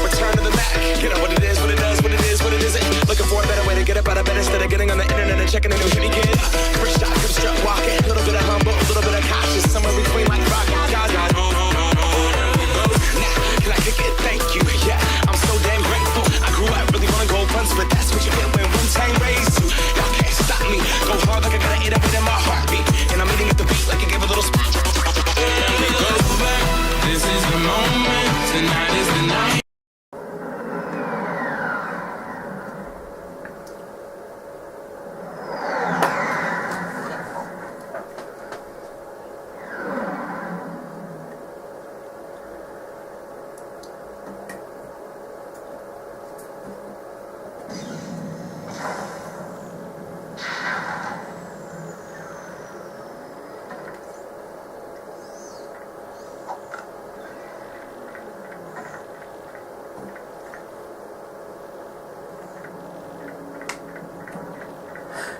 Return to the Mac. You know what it is, what it does, what it is, what it isn't. Looking for a better way to get up out of bed instead of getting on the internet and checking a new hit kid. First shot, come strut walking. A little bit of humble, a little bit of cautious. Somewhere between like rock and God. Now, can I kick it? Thank you. Yeah, I'm so damn grateful. I grew up really wanting gold buns, but that's what you get when Wu-Tang raised you. Y'all can't stop me. Go hard like I gotta eat up in my heartbeat. And I'm eating at the beat like I gave a little spot. This is the moment. Tonight is the night.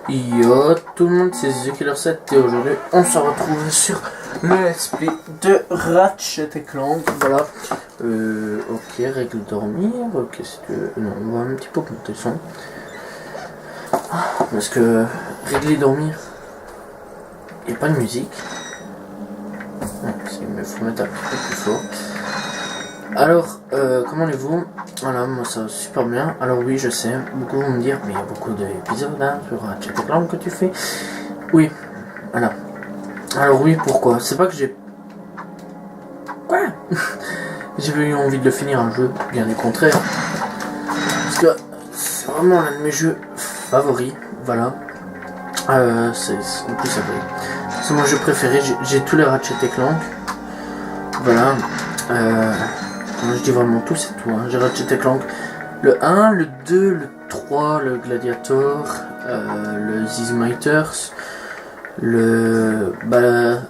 Yo tout le monde, c'est TheKiller7 et aujourd'hui on se retrouve sur le let's play de Ratchet & Clank. Voilà, ok, règle dormir, qu'est-ce que... Non, on va un petit peu monter le son. Parce que régler dormir, il n'y a pas de musique. Il faut mettre un petit peu plus fort. Alors, comment allez-vous? Voilà, moi ça va super bien. Alors oui, je sais, beaucoup vont me dire, mais il y a beaucoup d'épisodes hein, sur Ratchet & Clank que tu fais. Oui, voilà. Alors oui, pourquoi? C'est pas que j'ai... Quoi? J'ai eu envie de le finir un jeu, bien du contraire. Parce que c'est vraiment l'un de mes jeux favoris, voilà. C'est le plus favori. C'est mon jeu préféré, j'ai tous les Ratchet & Clank. Voilà. Je dis vraiment tout, c'est tout. Hein. J'ai Ratchet & Clank le 1, le 2, le 3, le Gladiator, le Zizmiters, le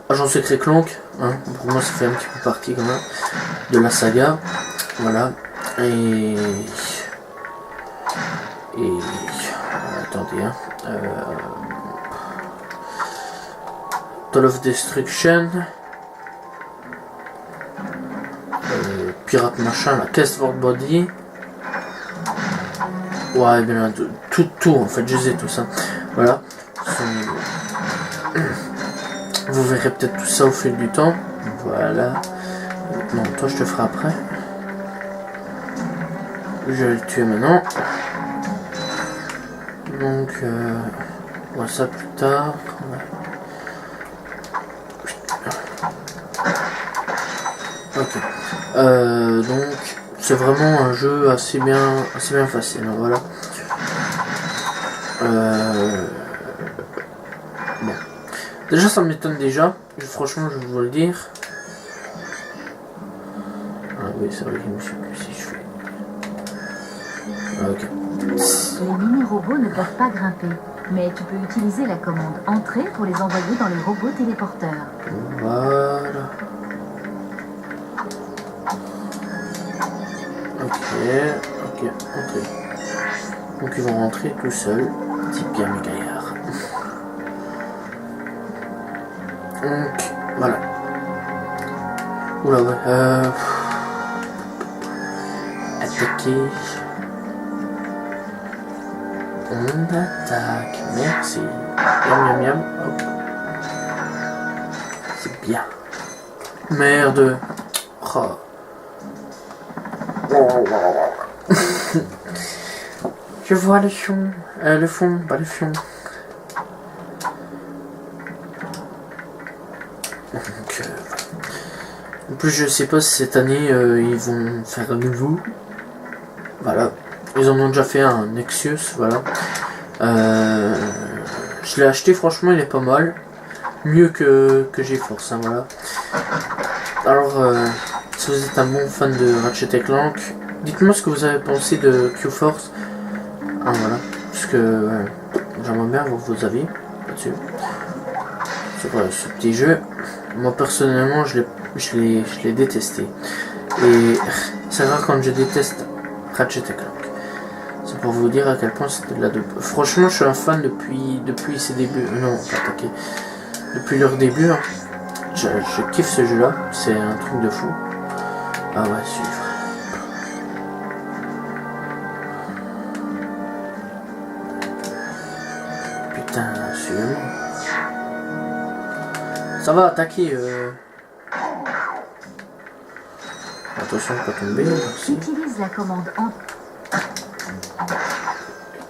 Agent Secret Clank. Hein. Pour moi, ça fait un petit peu partie quand même de la saga. Voilà. Et attendez. Hein. Toll of Destruction. Pirate machin, la Castboard Body. Ouais, bien tout en fait, je les ai tous. Hein. Voilà. Vous verrez peut-être tout ça au fil du temps. Voilà. Non, toi je te ferai après. Je vais le tuer maintenant. Donc, on voit ça plus tard. Ok. Donc c'est vraiment un jeu assez bien facile. Voilà. Bon. Déjà ça m'étonne déjà. Franchement je vais vous le dire. Ah oui c'est vrai que je me suis plus si je fais. Ok. Les mini-robots ne peuvent pas grimper, mais tu peux utiliser la commande entrée pour les envoyer dans les robots téléporteurs. Voilà. Ok, entrez. Donc ils vont rentrer tout seuls, type bien mes gaillards. Donc, voilà. Oula ouais, attaquer. On attaque, merci. Miam miam miam, hop. C'est bien. Merde. Oh. Je vois le fond, pas le fond. Donc, en plus, je sais pas si cette année ils vont faire un nouveau. Voilà, ils en ont déjà fait un Nexus, voilà. Je l'ai acheté, franchement, il est pas mal, mieux que GeForce, hein, voilà. Alors, si vous êtes un bon fan de Ratchet & Clank, dites-moi ce que vous avez pensé de Q-Force. Ah voilà, parce que j'aimerais bien avoir vos avis là-dessus. Sur ce petit jeu. Moi personnellement, je l'ai détesté. Et c'est rare quand je déteste Ratchet & Clank. C'est pour vous dire à quel point c'était de la dope. Franchement, je suis un fan depuis ses débuts. Non, pas attaqué. Depuis leur début. Hein. Je kiffe ce jeu-là. C'est un truc de fou. Ah ouais, suivre. Putain, sûr. Ça va attaquer. Attention, pas tomber. Merci. Utilise la commande en...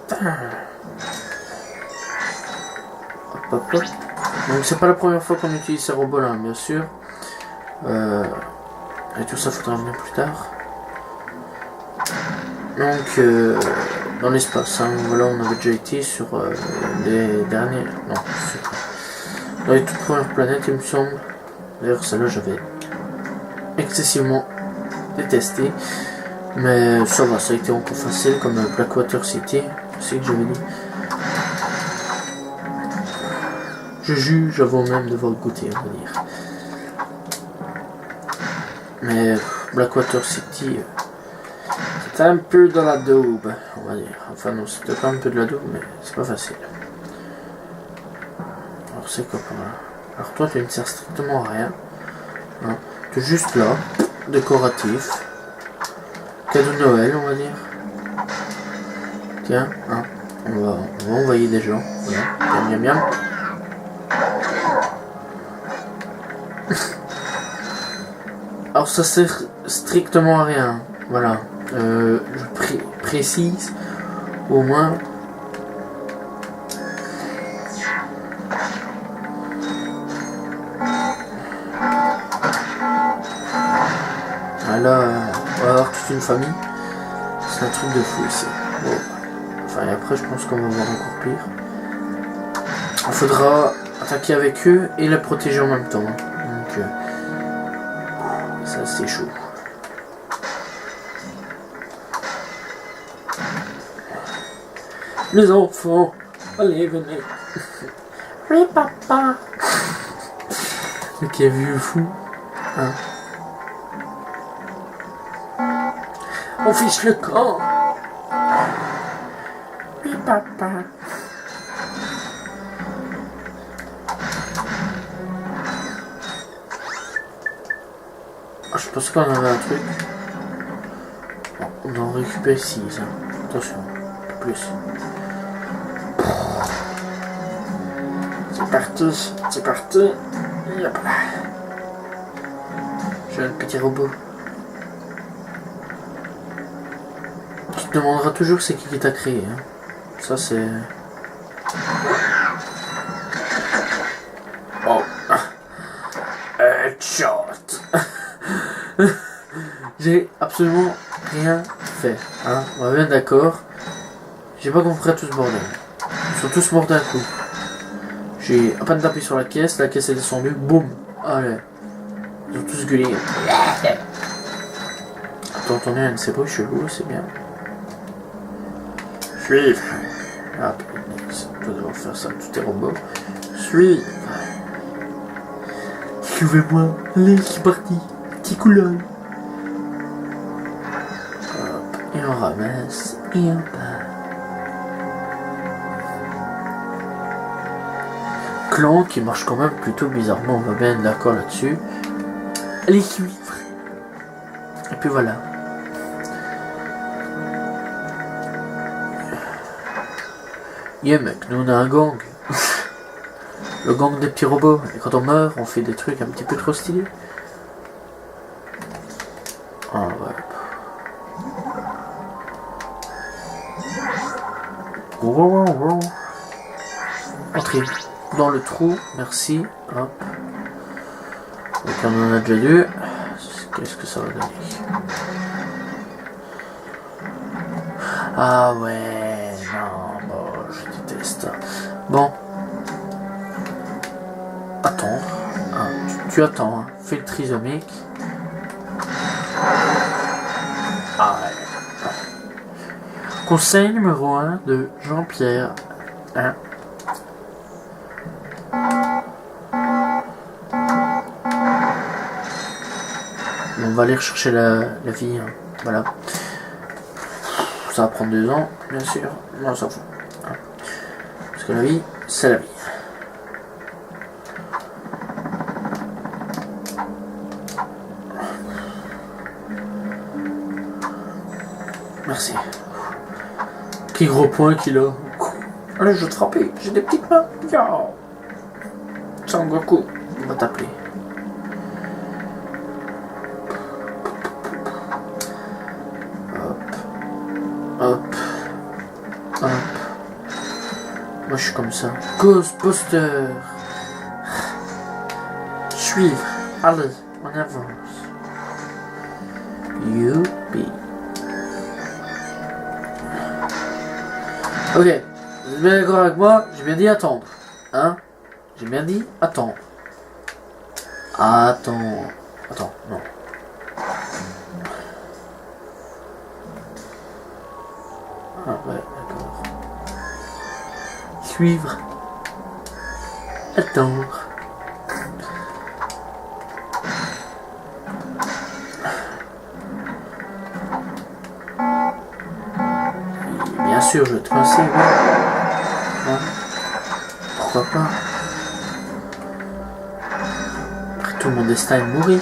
Putain. Hop, hop, hop. Donc c'est pas la première fois qu'on utilise ces robots là, bien sûr. Et tout ça faudra venir plus tard. Donc dans l'espace, hein, voilà, on avait déjà été sur les derniers. Non, dans les toutes premières planètes, il me semble. D'ailleurs, celle-là, j'avais excessivement détesté. Mais ça va, ça a été encore facile, comme Blackwater City, c'est que j'avais dit. Je juge avant même de voir goûter, on va dire. Mais Blackwater City, c'était un peu dans la daube, on va dire. Enfin non, c'était pas un peu de la daube, mais c'est pas facile. Alors c'est quoi pour là? Alors toi, tu ne sers strictement à rien. Hein. Tu es juste là, décoratif. Cadeau de Noël, on va dire. Tiens, hein, on va envoyer des gens. Voilà, bien, bien, bien. Alors ça sert strictement à rien, voilà. Je précise au moins. Là, on va avoir toute une famille. C'est un truc de fou ici. Bon. Enfin, et après, je pense qu'on va voir encore pire. Il faudra attaquer avec eux et les protéger en même temps. Donc, ça, c'est chaud. Les enfants, allez, venez. Oui, papa. Ok, vieux fou. Hein. On fiche le camp. Oui, papa. Ah, je pense qu'on avait un truc. Bon, on doit en récupérer 6. Hein. Attention, plus. C'est parti, c'est parti. Yep. J'ai un petit robot. Tu te demanderas toujours c'est qui t'a créé. Hein. Ça c'est... Oh. Headshot. J'ai absolument rien fait. Hein. On va bien d'accord. J'ai pas compris tout ce bordel. Ils sont tous morts d'un coup. J'ai à peine tapé sur la caisse est descendue, boum. Allez. Ils ont tous gueulé. T'as entendu un de ces bruits chelous, c'est bien. Suivre. Ah, tu vas devoir faire ça à tous tes robots. Suivre. Suivez-moi. Allez, c'est parti. Petit coup l'œil. Hop, et on ramasse, et on part. Clan qui marche quand même plutôt bizarrement, on va bien être d'accord là-dessus. Allez, suivre. Et puis voilà. Yeah mec, nous on a un gang. Le gang des petits robots. Et quand on meurt, on fait des trucs un petit peu trop stylés. Ah ouais. Entrez dans le trou, merci. Hop. Donc on en a déjà deux. Qu'est-ce que ça va donner? Ah ouais, non, bon, je déteste. Bon. Attends. Ah, tu attends, hein. Fais le trisomique. Ah ouais. Conseil numéro 1 de Jean-Pierre. Hein. On va aller rechercher la vie. Hein. Voilà. Ça va prendre 2 ans, bien sûr. Mais on s'en fout. Hein. Parce que la vie, c'est la vie. Merci. Quel gros point qu'il a. Allez, je vais te frapper. J'ai des petites mains. Yo. Sangoku, on va t'appeler. Hop. Hop. Moi, je suis comme ça. Ghostbuster. Suivre. Allez, on avance. Youpi. Ok. Vous êtes bien d'accord avec moi? J'ai bien dit attendre. Hein? J'ai bien dit attendre. Attends. Attends, non. Ah ouais, d'accord. Suivre. Attendre. Et bien sûr, je vais te lancer. Hein? Pourquoi pas? Après tout, mon destin est de mourir.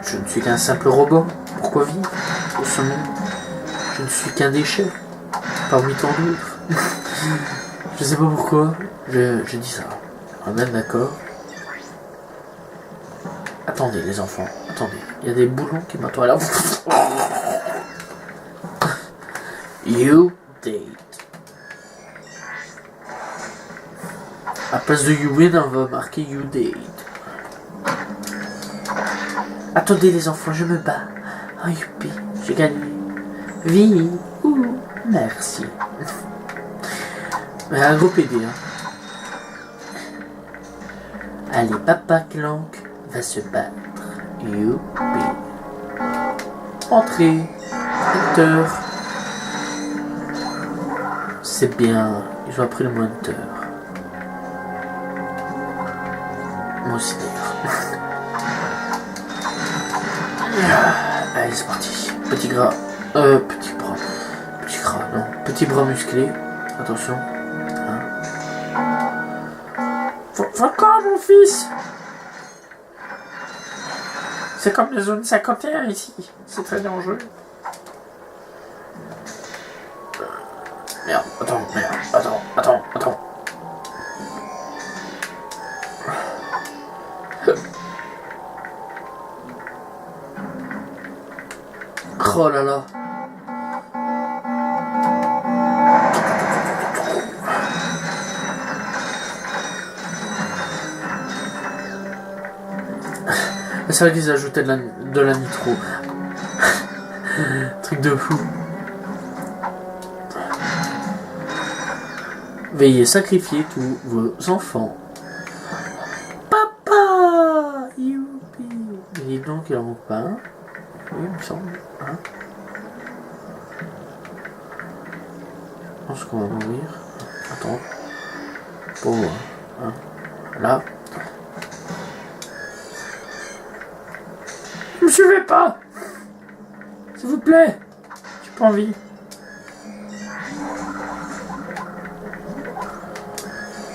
Je ne suis qu'un simple robot. Pourquoi vivre au ce monde? Je ne suis qu'un déchet parmi tant d'autres. Je sais pas pourquoi. Je dis ça. On est même d'accord. Attendez les enfants, attendez. Il y a des boulons qui m'attendent là. You date. À place de you win, on va marquer you date. Attendez les enfants, je me bats. Oh youpi, j'ai gagné. Vie. Ouh, merci. Mais un gros PD, hein. Allez, Papa Clank va se battre. Youpi. Entrez. Hunter. C'est bien. Ils ont appris le mot Hunter. Moi aussi d'ailleurs. Allez, c'est parti. Petit gras. Petit bras. Petit gras, non. Petit bras musclé. Attention. Hein. Faut encore, mon fils. C'est comme la zone 51 ici. C'est très dangereux. Merde, attends. Oh là là. C'est vrai qu'ils ajoutaient de la nitro. Truc de fou. Veuillez sacrifier tous vos enfants. Papa! Youpi! Dis donc, il en manque pas un. Oui, il me semble. Hein? Je pense qu'on va mourir. Attends. Pauvre. Hein? Là. Ne me suivez pas! S'il vous plaît! J'ai pas envie.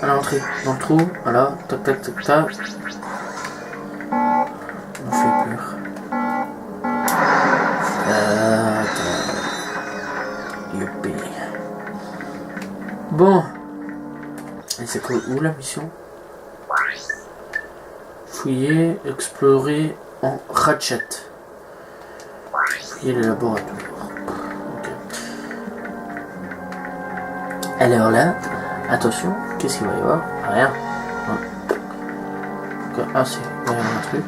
Allez, entrer dans le trou. Voilà. Tac, tac, tac, tac. On fait peur. Youpi. Bon. Et c'est quoi? Où la mission? Fouiller, explorer en Ratchet. Fouiller les laboratoires. Ok. Alors là, attention, qu'est-ce qu'il va y avoir? Rien. Okay. Ah si, il va y avoir un truc.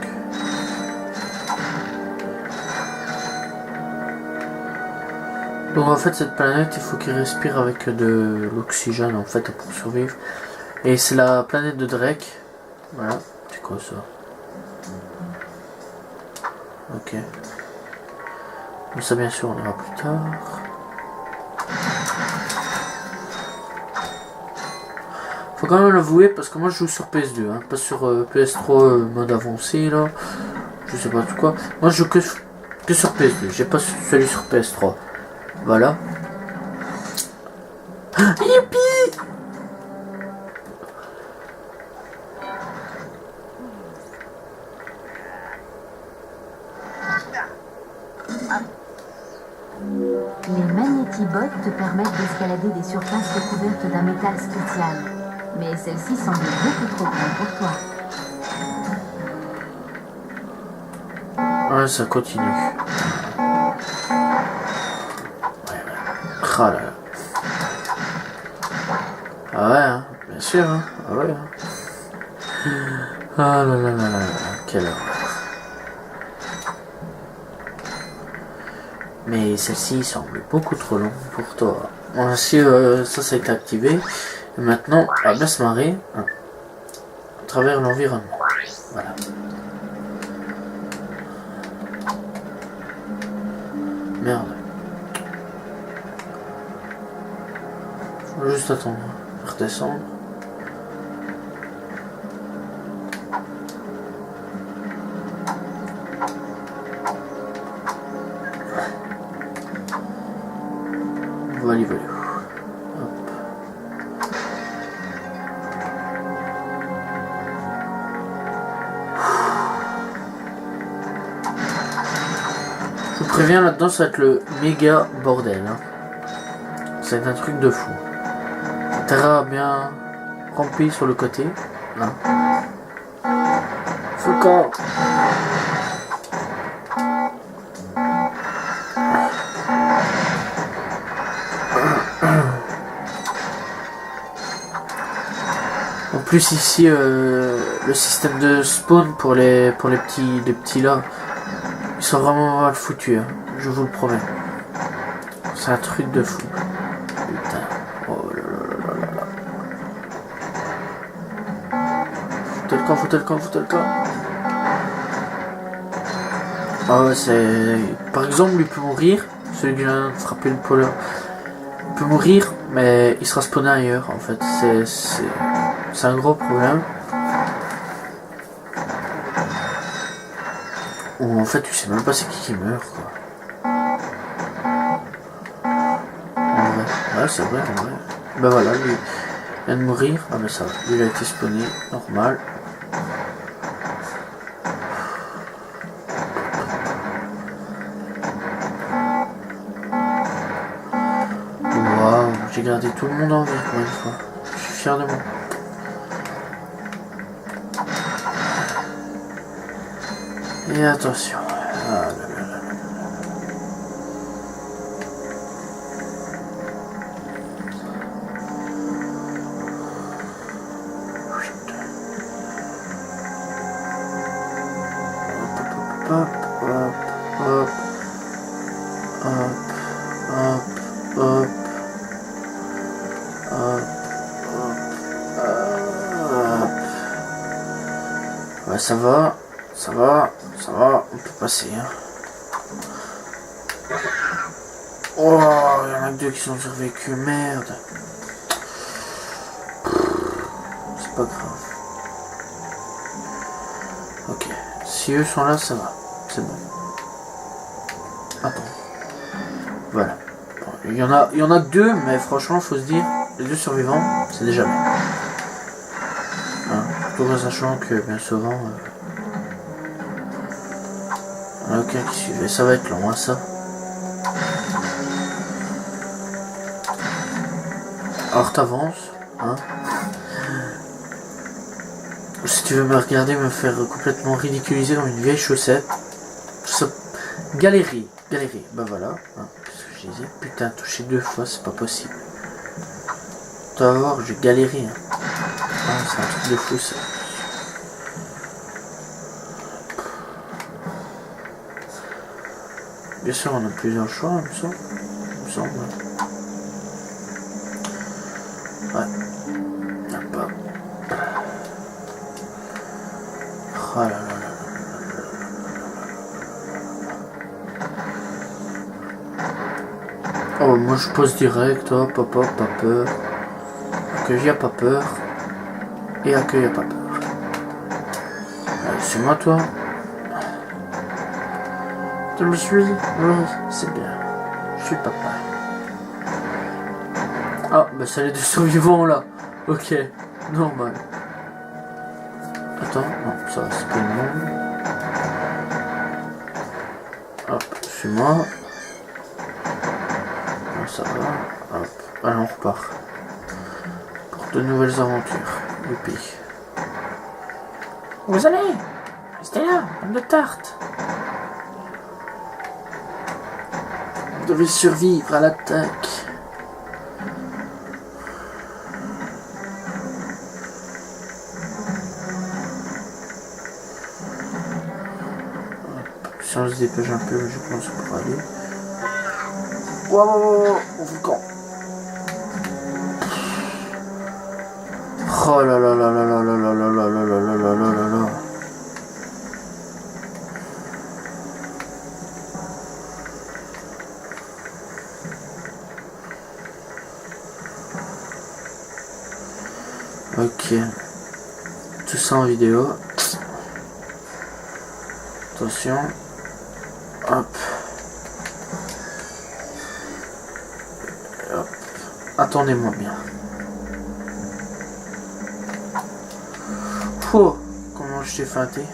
Donc en fait cette planète, il faut qu'il respire avec de l'oxygène en fait pour survivre. Et c'est la planète de Drake. Voilà, c'est quoi ça? Ok. Mais ça bien sûr on ira plus tard. Faut quand même l'avouer parce que moi je joue sur PS2, hein, pas sur PS3 mode avancé là. Je sais pas tout quoi. Moi je joue que sur PS2, j'ai pas celui sur PS3. Voilà. Ah, youpi! Les magnétibots te permettent d'escalader des surfaces recouvertes d'un métal spécial. Mais celle-ci semble beaucoup trop grande pour toi. Ouais, ça continue. Ah là là. Ah ouais, hein, bien sûr. Hein. Ah ouais. Hein. Ah là là là là là. Quelle horreur. Mais celle-ci semble beaucoup trop longue pour toi. Bon, si ça a été activé, et maintenant, on va bien se marrer hein, à travers l'environnement. Voilà. Merde. Faut juste attendre. Redescendre. Voilà, voilà. Hop. Je vous préviens, là-dedans, ça va être le méga bordel. Hein. Ça va être un truc de fou. Terra bien rempli sur le côté. Hein. Foucault. En plus ici le système de spawn pour les petits là, ils sont vraiment mal foutus, hein, je vous le promets. C'est un truc de fou. Putain. Oh là là là là. Foutez le camp. Ah ouais, c'est. Par exemple, il peut mourir, celui qui vient de frapper le pôle. Il peut mourir, mais il sera spawné ailleurs en fait. C'est un gros problème. Ou en fait, tu sais même pas c'est qui meurt quoi. En vrai, ouais, c'est vrai, en vrai. Bah voilà, lui vient de mourir. Ah, mais ça va, lui il a été spawné, normal. Waouh, j'ai gardé tout le monde en vie pour une fois. Je suis fier de moi. Et attention. Ah là là là là. Hop, hop, hop, hop, hop, hop, hop, hop. Ouais, ça va, on peut passer. Hein. Oh, il y en a que deux qui sont survécus, merde. C'est pas grave. Ok, si eux sont là, ça va, c'est bon. Attends. Voilà. Bon, il y en a que deux, mais franchement, faut se dire, les deux survivants, c'est déjà bien. Hein, tout en sachant que bien souvent, il y en a aucun qui suivait. Ça va être long, hein, ça. Alors t'avances, hein. Si tu veux me regarder me faire complètement ridiculiser comme une vieille chaussette, ça... galérer, bah voilà, hein, ce que je disais, putain, toucher 2 fois, c'est pas possible. Tu vas voir, j'ai galéré, hein. Ah, c'est un truc de fou, ça. Bien sûr, on a plusieurs choix, il me semble. Ouais. Hop. Oh là là là. Oh, moi je pose direct, hop, hop, hop, pas peur. Accueil, y'a pas peur. Et accueil, y'a pas peur. Allez, c'est moi, toi. Tu me suis? Oui, c'est bien. Je suis papa. Ah, bah c'est les deux survivants là. Ok, normal. Attends, non, ça va, c'est pas une bombe. Hop, suis-moi. ça va. Hop. Allez, on repart. Pour de nouvelles aventures. Youpi. Où vous allez? Restez là, pomme de tarte. Vous devez survivre à l'attaque. Si on se dépêche un peu, je pense pour aller. Wow, au volcan. Oh là là là là là là là là là là là là là là là. Ok. Tout ça en vidéo. Attention. Hop. Hop. Attendez-moi bien. Oh, comment je t'ai feinté.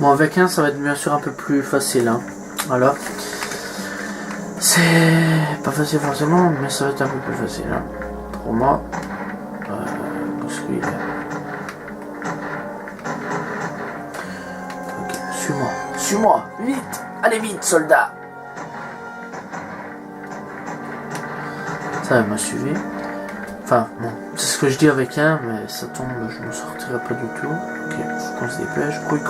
Bon, avec un, ça va être bien sûr un peu plus facile. Hein. Voilà. C'est pas facile forcément, mais ça va être un peu plus facile. Hein. Pour moi. Parce qu'il est... Ok, suis-moi. Suis-moi. Vite. Allez vite, soldat. Ça m'a suivi. Enfin, bon, c'est ce que je dis avec un, mais ça tombe, je ne sortirai pas du tout. Ok, faut qu'on se dépêche. Grouille.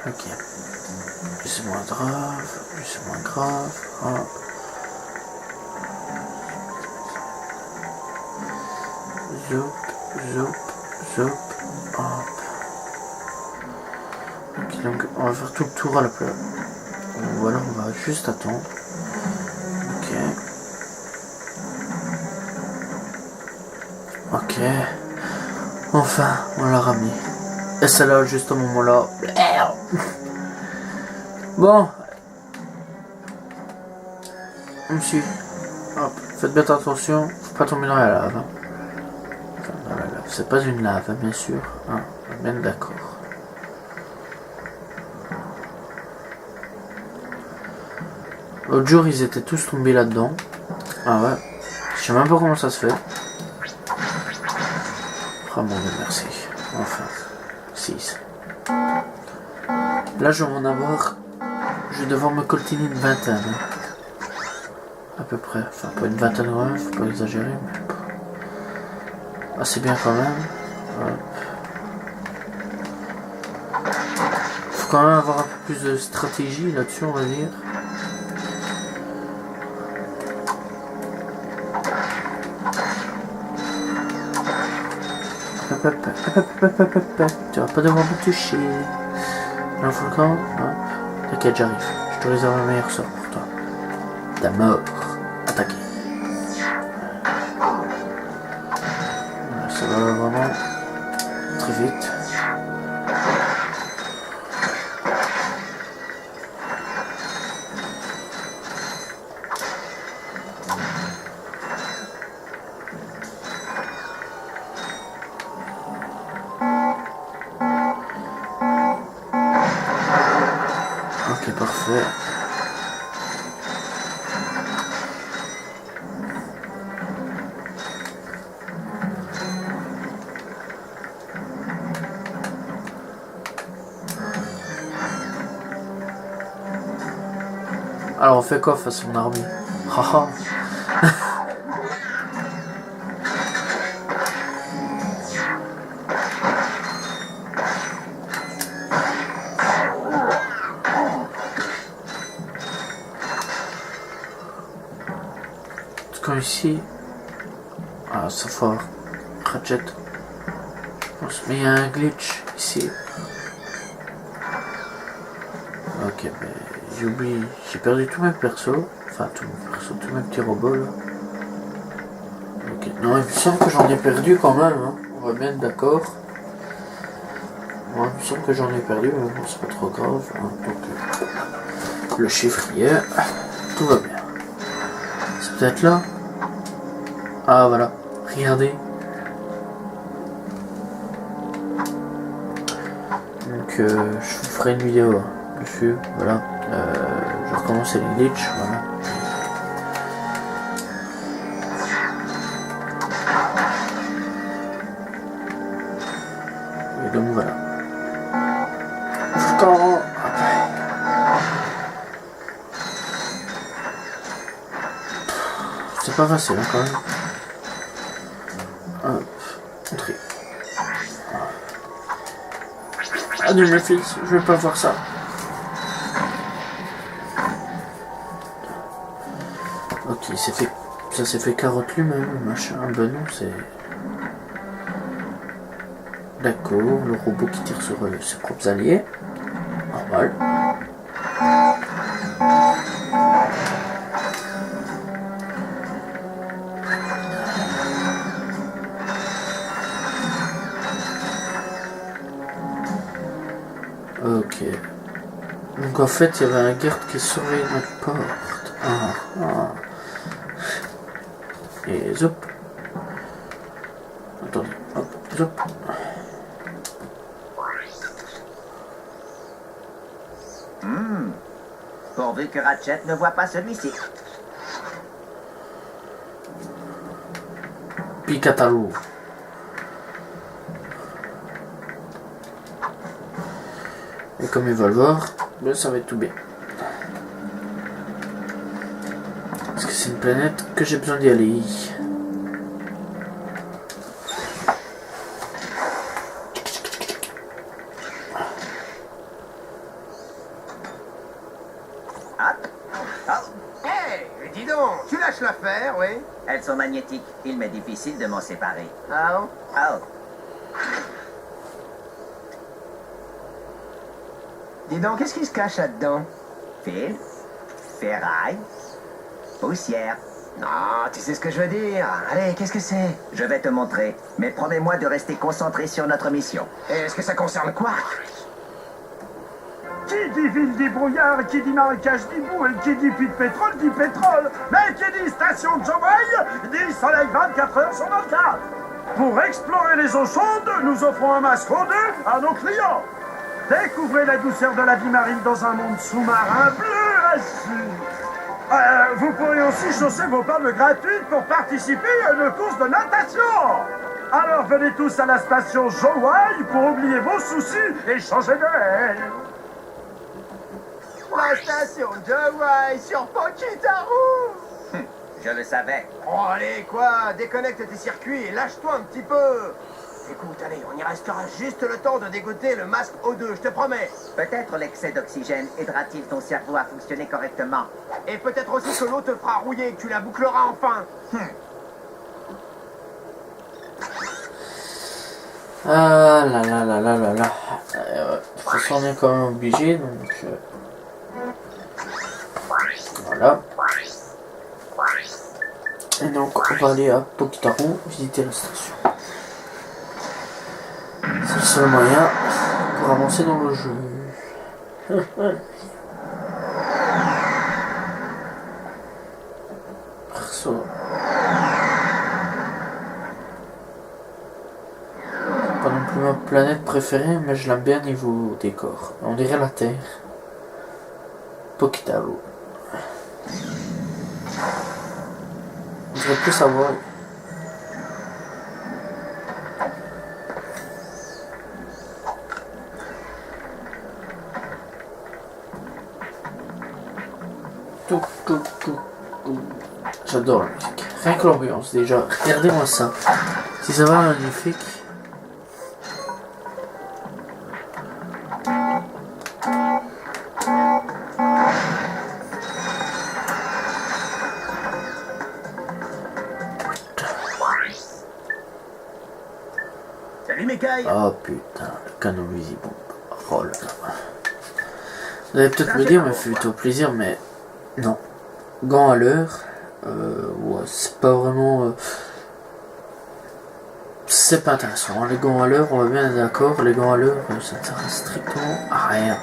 Ok. Lui c'est moins grave. Hop. Zoup. Hop. Ok, donc on va faire tout le tour à la place. Voilà, on va juste attendre. Ok. Enfin, on l'a ramené. Et celle-là, juste au moment-là. Bon. On me suit. Hop. Faites bien attention. Faut pas tomber dans la lave. Hein. Enfin, dans la lave. C'est pas une lave, hein, bien sûr. Hein. Bien d'accord. L'autre jour, ils étaient tous tombés là-dedans. Ah ouais. Je sais même pas comment ça se fait. Ah bon, merci. Enfin. 6. Là, je vais en avoir... Je vais devoir me coltiner une vingtaine. Hein. À peu près. Enfin, pas une vingtaine, ouais, faut pas exagérer. Mais... assez bien quand même. Hop. Faut quand même avoir un peu plus de stratégie là-dessus, on va dire. Tu vas pas devoir me toucher. Un volcan, hop. T'inquiète, j'arrive. Je te réserve un meilleur sort pour toi. Ta mort. Attaquer. Ça va vraiment très vite. Ok, parfait. Alors on fait quoi face à mon armée? Haha. Comme ici. Ah, ça fort. Ratchet. Je pense, mais il y a un glitch ici. Ok, mais j'ai oublié. J'ai perdu tous mes persos. Enfin, tous mes persos, tous mes petits robots là. Ok, non, il me semble que j'en ai perdu quand même. Hein. On va bien être d'accord. Ouais, il me semble que j'en ai perdu, mais bon, c'est pas trop grave. Hein. Donc, le chiffrier. Tout va bien. C'est peut-être là. Ah voilà, regardez. je vous ferai une vidéo dessus, voilà. Je recommence les glitches, voilà. Et donc voilà. Jusqu'en... C'est pas facile hein, quand même. Hop, entrer. Adieu mes fils, je vais pas voir ça. Ok, c'est fait. Ça s'est fait carotte lui-même, machin. Ben non, c'est. D'accord, le robot qui tire sur ses propres alliés. Normal. Ok. Donc en fait, il y avait un garde qui surveillait notre porte. Et zop. Attendez, hop, zop. Pourvu que Ratchet ne voit pas celui-ci. Picatalou. Et comme ils veulent voir, ben ça va être tout bien. Parce que c'est une planète que j'ai besoin d'y aller. Hey, dis donc, tu lâches l'affaire, oui? Elles sont magnétiques. Il m'est difficile de m'en séparer. Ah bon? Oh, Dis donc, qu'est-ce qui se cache là-dedans? fil, ferraille, poussière. Non, tu sais ce que je veux dire. Allez, qu'est-ce que c'est? Je vais te montrer, mais promets-moi de rester concentré sur notre mission. Est-ce que ça concerne quoi? Qui dit ville dit brouillard, qui dit marécage dit boue, et qui dit puits de pétrole dit pétrole. Mais qui dit station de Jobail dit soleil 24 heures sur 24. Pour explorer les eaux chaudes, nous offrons un masque O2 à nos clients. Découvrez la douceur de la vie marine dans un monde sous-marin bleu azur. Vous pourrez aussi chausser vos palmes gratuites pour participer à une course de natation. Alors venez tous à la station Jowai pour oublier vos soucis et changer d'air. La station Jowai sur Pochitaru. Je le savais. Oh, allez, quoi? Déconnecte tes circuits et lâche-toi un petit peu. Écoute, allez, on y restera juste le temps de dégoter le masque O2, je te promets. Peut-être l'excès d'oxygène aidera-t-il ton cerveau à fonctionner correctement. Et peut-être aussi que l'eau te fera rouiller et que tu la boucleras enfin. Ah là là là là là là. De toute façon, on est quand même obligé, donc. Voilà. Et donc, on va aller à Pokitaru visiter la station. C'est le seul moyen pour avancer dans le jeu. Perso. Pas non plus ma planète préférée, mais je l'aime bien niveau décor. On dirait la Terre. Pokitaru. On dirait plus savoir. J'adore la musique. Rien que l'ambiance déjà. Regardez-moi ça. Si ça va magnifique. Salut Mekai. Oh putain, le canon visible. Oh là là. Vous allez peut-être me dire, mais fais-toi plaisir, mais non. Gants à l'heure, ouais, c'est pas vraiment. C'est pas intéressant. Les gants à l'heure, on va bien être d'accord, les gants à l'heure, ça ne sert strictement à rien.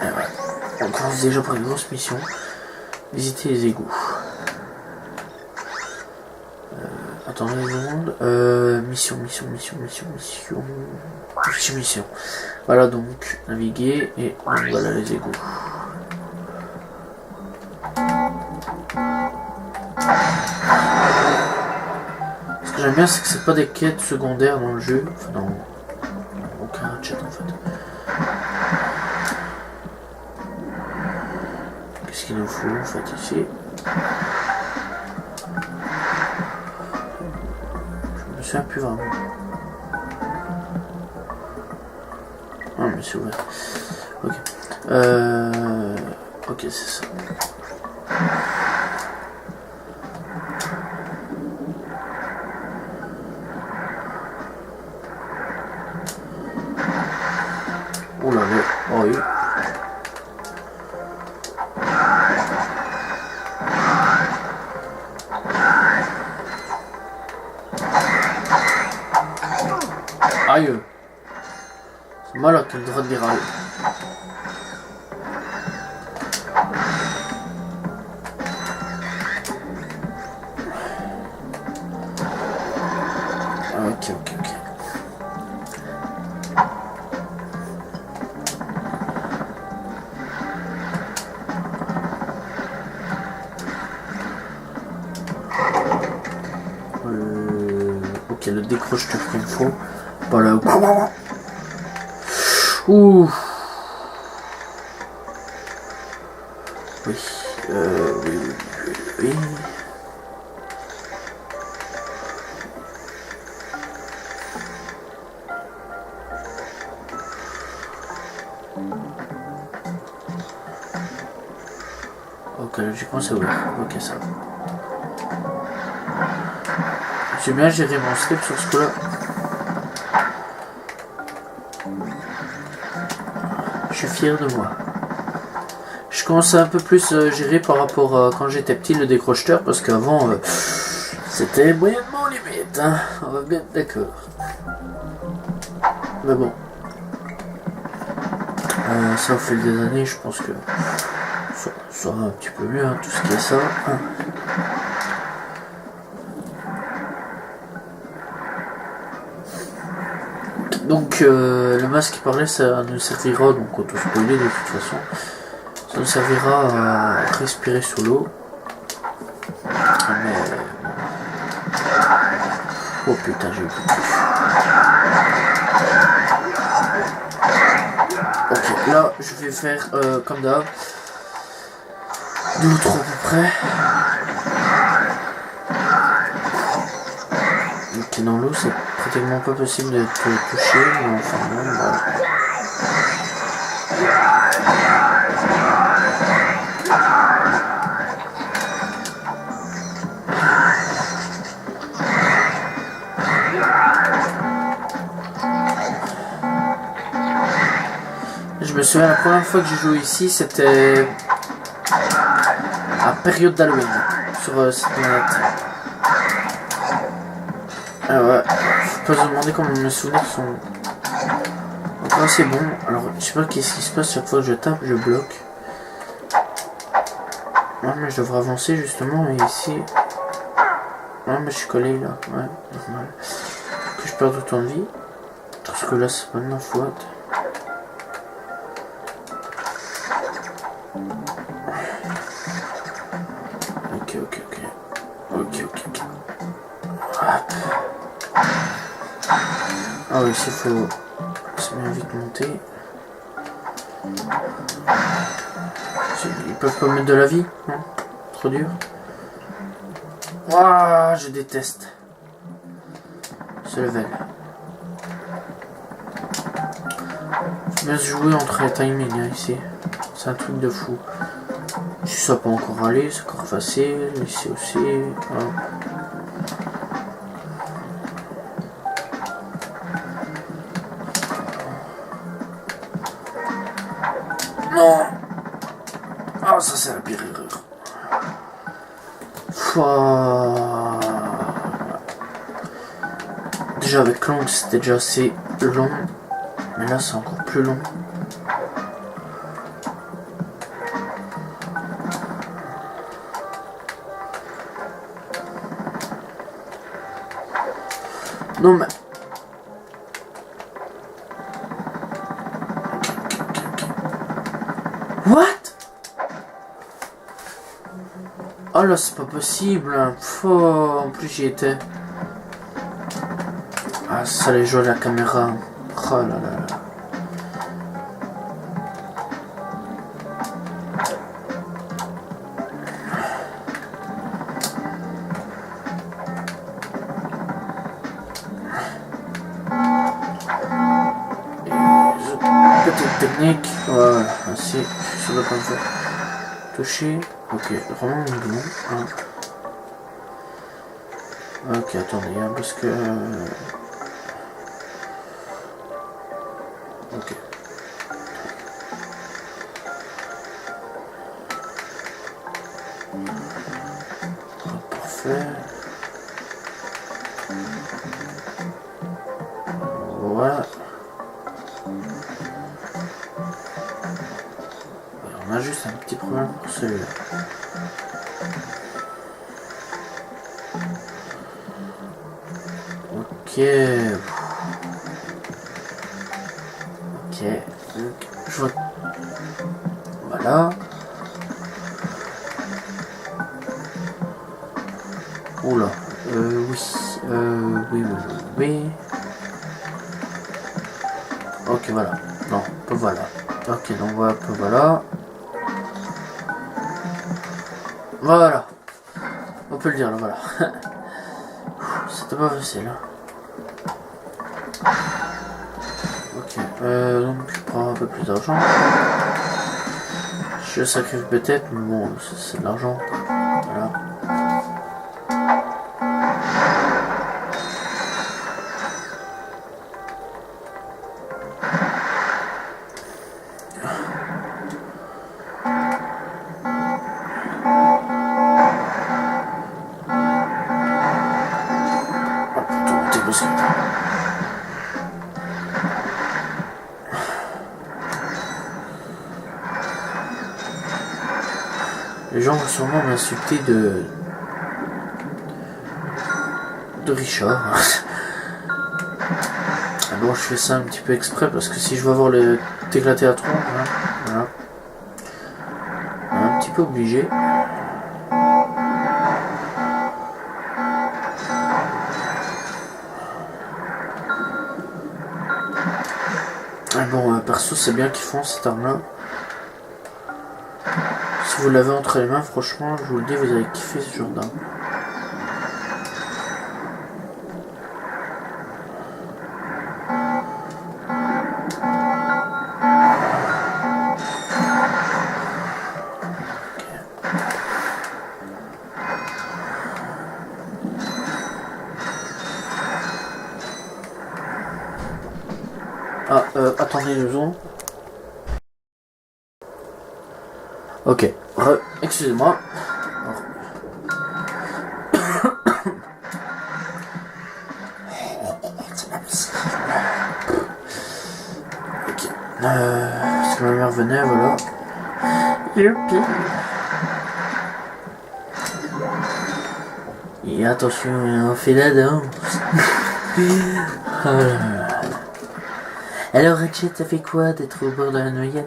Et ouais. On commence déjà pour une grosse mission. Visiter les égouts. attendez une seconde. Mission. Voilà donc, naviguer et donc, voilà les égouts. Ce que j'aime bien, c'est que c'est pas des quêtes secondaires dans le jeu, enfin dans aucun Ratchet en fait. Qu'est-ce qu'il nous faut en fait ici? Je me souviens plus vraiment. Ah mais c'est ouvert. Ok. Ok c'est ça. Oh là là. Oh oui. Aïe. C'est mal qu'il devrait dire aïe. Ok. Ok, le décroche-toi qu'il me faut. Voilà. Ouh. Oui. Oui. Ok, logiquement c'est ouvert. Ok, ça va. J'ai bien géré mon slip sur ce coup-là. Je suis fier de moi. Je commence à un peu plus gérer par rapport à quand j'étais petit le décrocheur parce qu'avant c'était moyennement limite, hein. On va bien être d'accord. Mais bon. Ça au fil des années je pense que ça va un petit peu mieux, hein, tout ce qui est ça. Hein. Donc le masque qui parlait, ça nous servira, donc auto-spoiler de toute façon, ça nous servira à respirer sous l'eau. Mais... oh putain, j'ai eu beaucoup de cul. Ok, là je vais faire comme d'hab, 2 ou 3 à peu près. Ok, dans l'eau c'est pratiquement pas possible d'être touché, mais enfin bon, voilà. Je me souviens la première fois que j'ai joué ici, c'était à période d'Halloween sur cette planète. Ah ouais, je peux se demander comment mes souvenirs sont encore assez bons. Alors, je sais pas qu'est-ce qui se passe chaque fois que je tape, je bloque. Ouais, mais je devrais avancer justement, et ici... ouais, mais je suis collé là, ouais, normal. Que je perde autant de vie. Parce que là, c'est pas de ma faute. Hop. Ah oui, il faut bien vite monter. Ils peuvent pas mettre de la vie, non? Trop dur. Waouh, je déteste ce level. Je me jouer entre les timings hein, ici. C'est un truc de fou. Si ça peut encore aller, c'est encore facile. Ici aussi. Voilà. Non. Ah, ça c'est la pire erreur. Déjà avec l'ongle c'était déjà assez long. Mais là c'est encore plus long. Non mais... What? Oh là, c'est pas possible. Oh, en plus, j'y étais. Ah, ça les joue à la caméra. Oh là là là. Petite technique. Voilà, ainsi, je suis sûr de comme ça. Toucher. Ok, vraiment bon. Hein. Ok, attendez, hein, parce que... Ok. Parfait. Voilà. On a juste un petit problème pour celui-là. Ok. Ok. Donc, je vois. Voilà. Oula. Oui. Oui. Ok, voilà. Non, pas voilà. Ok, donc voilà, pas voilà. Voilà. On peut le dire là, voilà. C'était pas facile. Ok, donc je prends un peu plus d'argent. Je sacrifie peut-être, mais bon, c'est de l'argent. Voilà. Les gens vont sûrement m'insulter de Richard. Alors je fais ça un petit peu exprès parce que si je veux avoir le t'éclater à tronc, voilà. Un petit peu obligé. Bon, perso, c'est bien qu'ils font cette arme-là. Si vous l'avez entre les mains, franchement, je vous le dis, vous allez kiffer ce genre d'arme. Ah, attendez 2 secondes. Ok, excusez-moi. Ok, parce que ma mère venait, voilà. Youpi. Et attention, on fait la danse. Oh là là. Alors Ratchet, ça fait quoi d'être au bord de la noyade?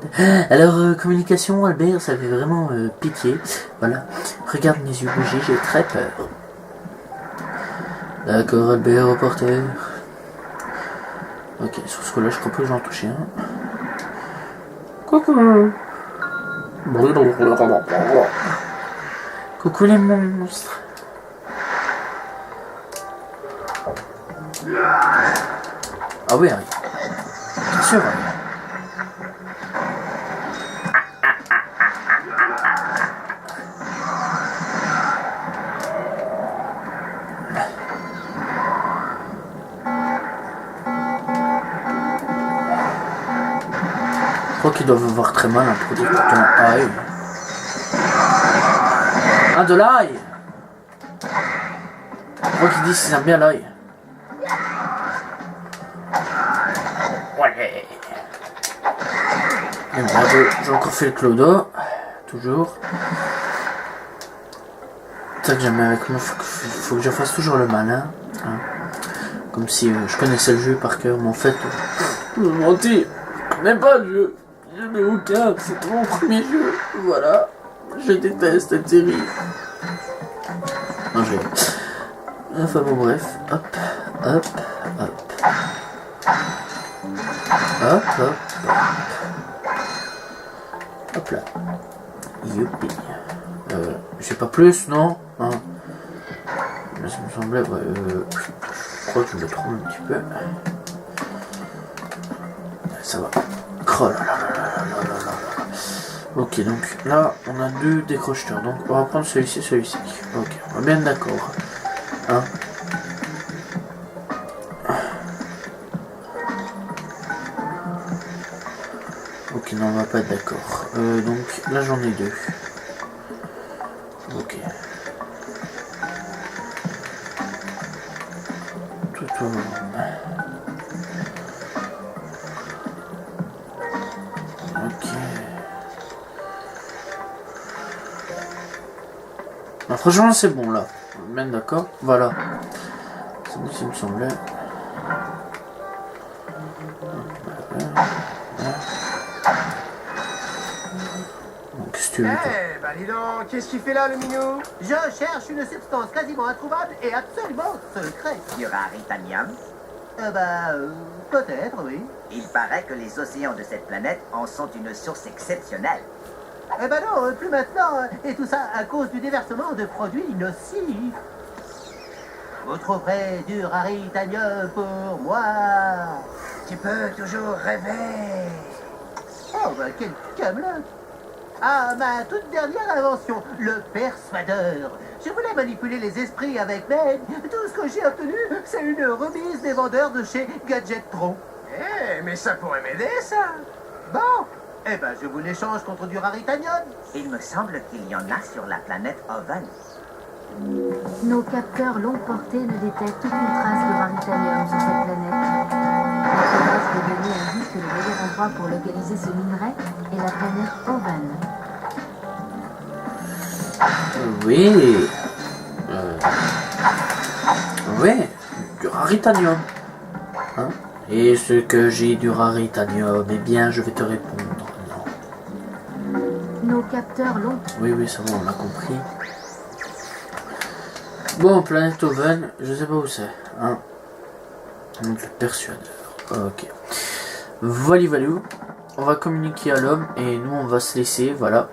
Alors communication, Albert, ça fait vraiment pitié. Voilà, regarde mes yeux bouger, j'ai très peur. D'accord Albert, reporter. Ok, sur ce coup-là, je crois pas que j'en touche un. Coucou. Coucou les monstres. Ah oui, Harry. Bien sûr. Je crois qu'ils doivent avoir très mal à produire ton ail. Ah, de l'ail. Je crois qu'ils disent qu'ils aiment bien l'ail. Ouais. Et bon, j'ai encore fait le clodo. Toujours. C'est ça que j'aime avec moi. Faut que je fasse toujours le malin. Hein. Comme si je connaissais le jeu par cœur, mais en fait, je me mentis. Je connais pas le jeu. Je n'ai aucun, c'est mon premier jeu. Voilà. Je déteste cette série. Non, enfin bon, bref. Hop, hop, hop. Hop, hop, hop. Hop là. Youpi. J'ai pas plus, non hein. Mais ça me semblait, ouais, je crois que je me trompe un petit peu. Ça va. Oh là là là là là là là là. Ok, donc là, on a 2 décrocheteurs. Donc on va prendre celui-ci, celui-ci. Ok, on est bien d'accord. Hein. Ok, non, on va pas être d'accord. Donc là, j'en ai 2. Ok. Tout au long. Ok. Bah, franchement, c'est bon là. Même d'accord. Voilà. C'est bon, ça me semblait. Donc, qu'est-ce que tu veux? Eh, bah dis donc, qu'est-ce qu'il fait là, le minou? Je cherche une substance quasiment introuvable et absolument secrète. Du raritanium. Peut-être, oui. Il paraît que les océans de cette planète en sont une source exceptionnelle. Eh ben non, plus maintenant. Et tout ça à cause du déversement de produits nocifs. Vous trouverez du raritanium pour moi. Tu peux toujours rêver. Oh, bah quel camelot. Ah, ma toute dernière invention, le persuadeur. Je voulais manipuler les esprits avec mais tout ce que j'ai obtenu, c'est une remise des vendeurs de chez Gadgetron. Eh, mais ça pourrait m'aider, ça. Bon, eh ben je vous l'échange contre du raritanium. Il me semble qu'il y en a sur la planète Oven. Nos capteurs longue portée ne détectent aucune trace de raritanium sur cette planète. Notre base de données indique que le meilleur endroit pour localiser ce minerai est la planète Oven. Oui. Oui. Du raritanium. Hein? Et ce que j'ai du raritanium, eh bien, je vais te répondre. Non. Nos capteurs longue... Oui, oui, ça va, on l'a compris. Bon, planète Oven, je sais pas où c'est. Hein. Donc, le persuadeur. Ok. Voilà. On va communiquer à l'homme et nous, on va se laisser. Voilà.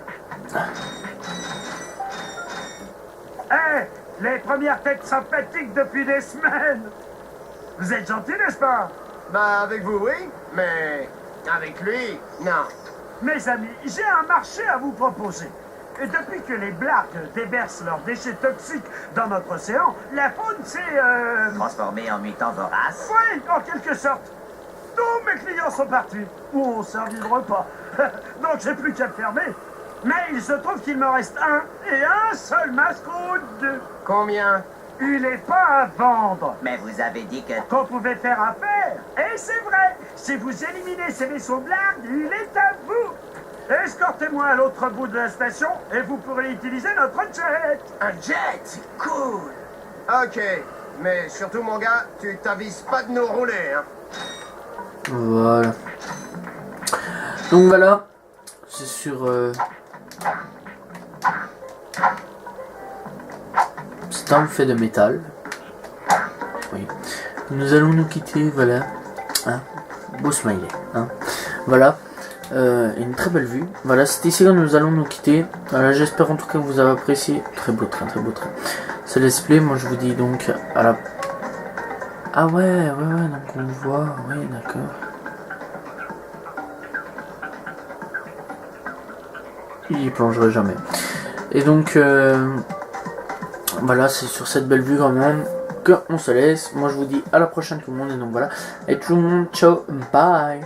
Hé, les premières têtes sympathiques depuis des semaines. Vous êtes gentils, n'est-ce pas? Bah, avec vous, oui, mais avec lui, non. Mes amis, j'ai un marché à vous proposer. Et depuis que les blagues déversent leurs déchets toxiques dans notre océan, la faune s'est... Transformé en mutant vorace. Oui, en quelque sorte. Tous mes clients sont partis. Ou ont servi le repas. Donc j'ai plus qu'à le fermer. Mais il se trouve qu'il me reste un et un seul masque ou 2. Combien? Il n'est pas à vendre. Mais vous avez dit que... Qu'on pouvait faire affaire. Et c'est vrai. Si vous éliminez ces vaisseaux blagues, il est à vous. Escortez-moi à l'autre bout de la station et vous pourrez utiliser notre jet. Un jet? C'est cool. Ok, mais surtout, mon gars, tu t'avises pas de nous rouler, hein. Voilà. Donc voilà. C'est sur... C'est un fait de métal. Oui. Nous allons nous quitter, voilà. Hein. Beau smiley. Hein. Voilà. Une très belle vue. Voilà, c'est ici que nous allons nous quitter. Voilà, j'espère en tout cas que vous avez apprécié. Très beau train, très beau train. C'est let's play. Moi je vous dis donc à la... Ah ouais, donc on voit. Oui, d'accord. Il plongerait jamais. Et donc voilà, c'est sur cette belle vue quand même qu'on se laisse. Moi je vous dis à la prochaine tout le monde. Et donc voilà. Et tout le monde, ciao, bye.